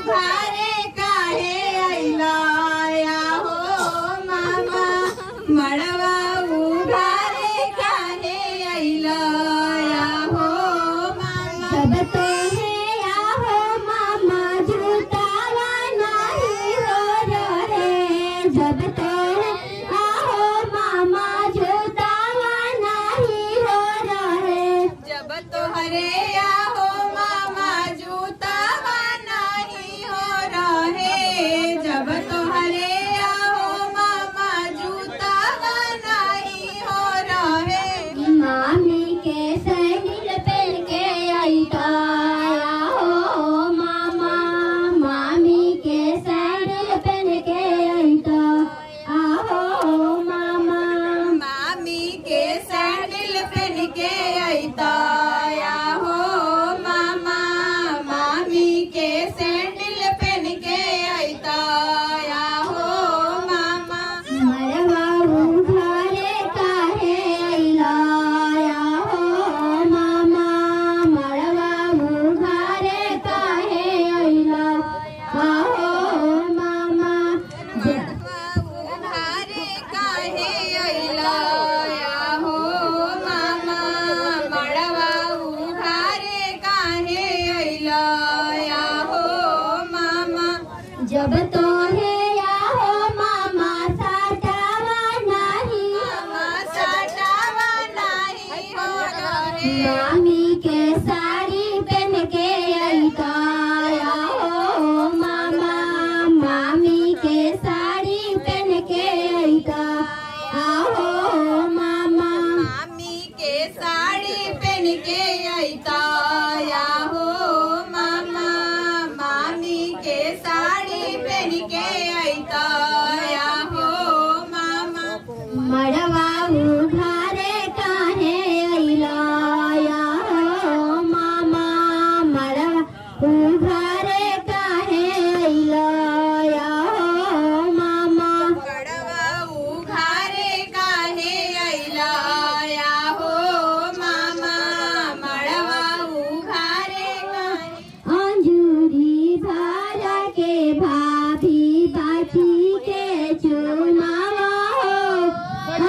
घरे काहे अइला या हो मामा मड़वा घरे काहे अइला या हो मामा जब तो है या हो मामा झूठावा नहीं हो रहे जब तो है या हो मामा झूठावा नहीं हो रहे जब तोहरे या हो मामा जूतावा नहीं हो रहे जब तोहरे या हो मामा जूतावा नहीं हो रहे मामी के सैंडल पहन के आई ताया हो मामा मामी के सैंडल पहन के आई ताया हो मामा मामी के सैंडल पहन के अइता या हो मामा मामी के सैंडल पहन के अइता या हो मामा मरवा घरे काहे अइला या हो मामा मरवा घरे काहे अइला या हो मामा घरे काहे अइला या हो मामा मड़वा घरे काहे अइला या हो मामा जब तो है या हो मामा साटावा नहीं मामा साटावा नहीं हो रहे मामी के साड़ी पहन के अइता या हो मामा मामी के साड़ी पहन के अइता या हो मामा मामी के साड़ी पहन के अइता या हो मामा मामी के साड़ी पहन के अइता या हो मामा मड़वा घरे काहे अइला या हो मामा मड़वा घरे काहे अइला या हो मामा गड़वा घरे काहे अइला या हो मामा मड़वा घरे काहे अंजूरी भाला के भाभी बाची के चुमावा हो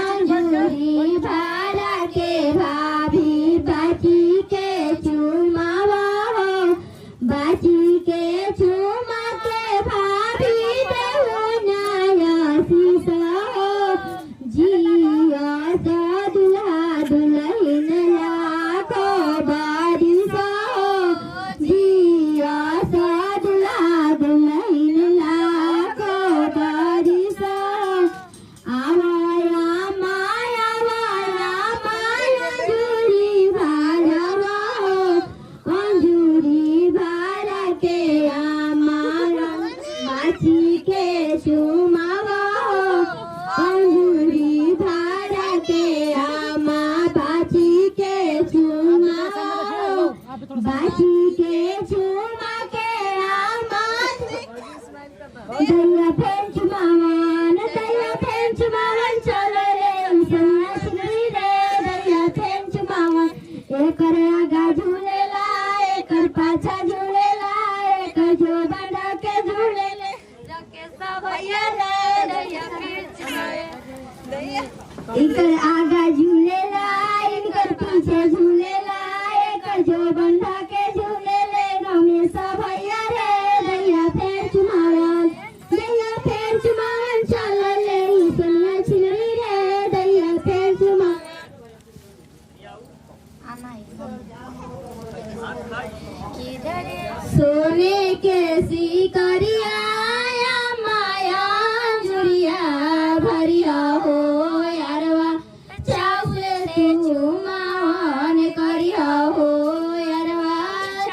अंजूरी भाला के भाभी बाची के चुमावा हो बाची के चुमा के भाभी देहुनाया सीसा हो जिया सा दुल्हा दुल्हन लाखो बारिशा हो जिया सा दुल्हा दुल्हन लाखो बारिशा आवाया माया वाया माया अंजूरी भाला हो अंजूरी भाला के आमारा बाची के चुमावा हो अंजूरी भाला के आमा बाची के चुमावा हो बाची के चुमा के आमा दैया फेंच मावन चलो रे सन्यासिनी रे दैया फेंच मावन एकर आगा झूलेला एकर पाछा झूलेला एकर जो बंडा के झूलेले रके सब भैया रे दैया फेंच दैया इनकर आगा झूलेला इनकर पीछे झूलेला एकर जो बंधा के झूलेले गाँव में सब भैया रे दैया फेंच मावन चल ले सनिया छिलरी रे दैया फेंच मावन सोने के सिकरिया माया जुड़िया भरिया हो यारवा चावल से चुमावन करिया हो यारवा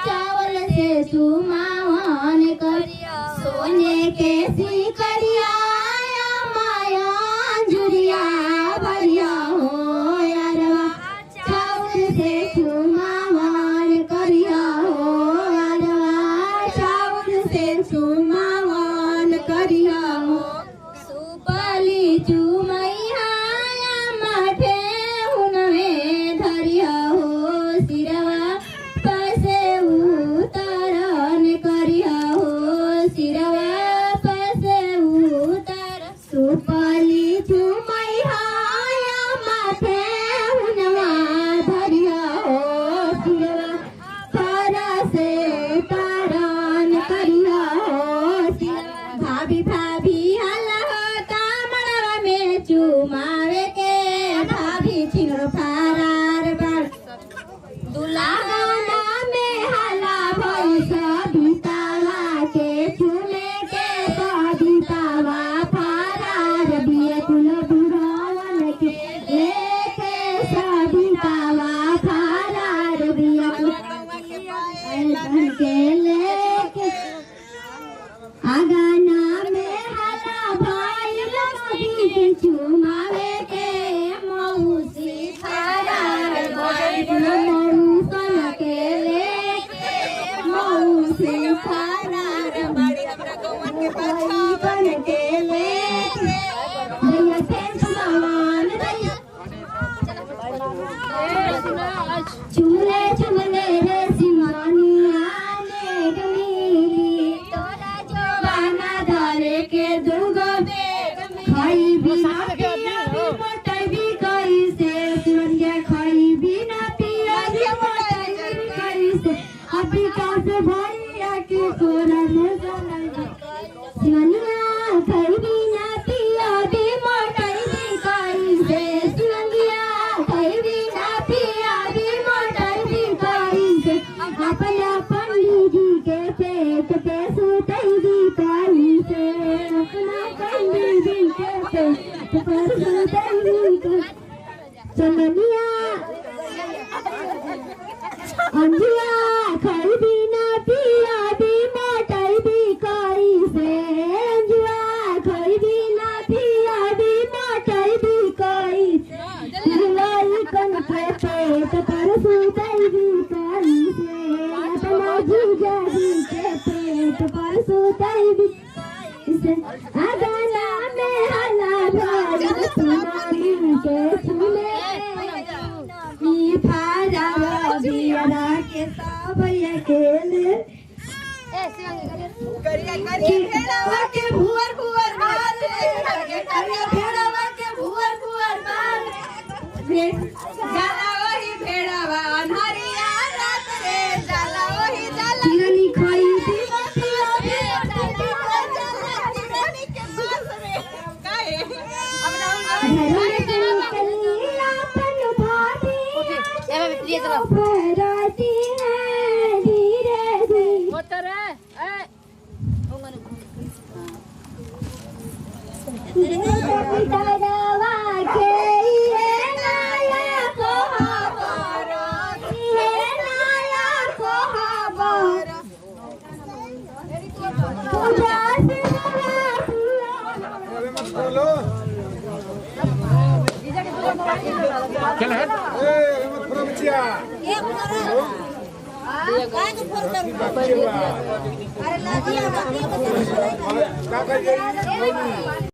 चावल से चुमावन करिया सोने के सिकरिया माया जुड़िया भरिया हो यारवा चावल से चुमावन करिया हो यारवा चावल से चुमावन करिया हो सुपली चुमैया माथे हुनवे धरिया हो सिरवा पसे उतरन करिया हो कोरन शिवनिया खई बिना पिया भी मोटाई भी काई से शिवनिया खई बिना पिया भी मोटाई भी काई से अपना पंडित जी के पेट पे सुतई भी काई से अपना पंडित जी के पेट पे सुतई भी चंदनिया अंजिया खई बिना पिया भी मोटाई भी काई से अंजिया खई बिना पिया भी मोटाई भी काई लाई कन के पेट पर सुतई भी काई से अपना जीजा जी के पेट पर सुतई भी से अगना में हला भर तुम्हारी के सुने फारा बियारा के सब अकेले भेड़वा के भुअर भुअर बाल भेड़वा के भुअर भुअर बाल जाला वही भेड़वा अन्हरिया रात रे जाला वही जाला चिरनी खाई थी फराती है धीरे धीरे मोटर है दरवा के ये नाया को हबरो ये नाया को हबरो पूजा से बोलो चल हट ए मत पूरा बच्चिया ये काय को फोन कर अरे ला दिया का कर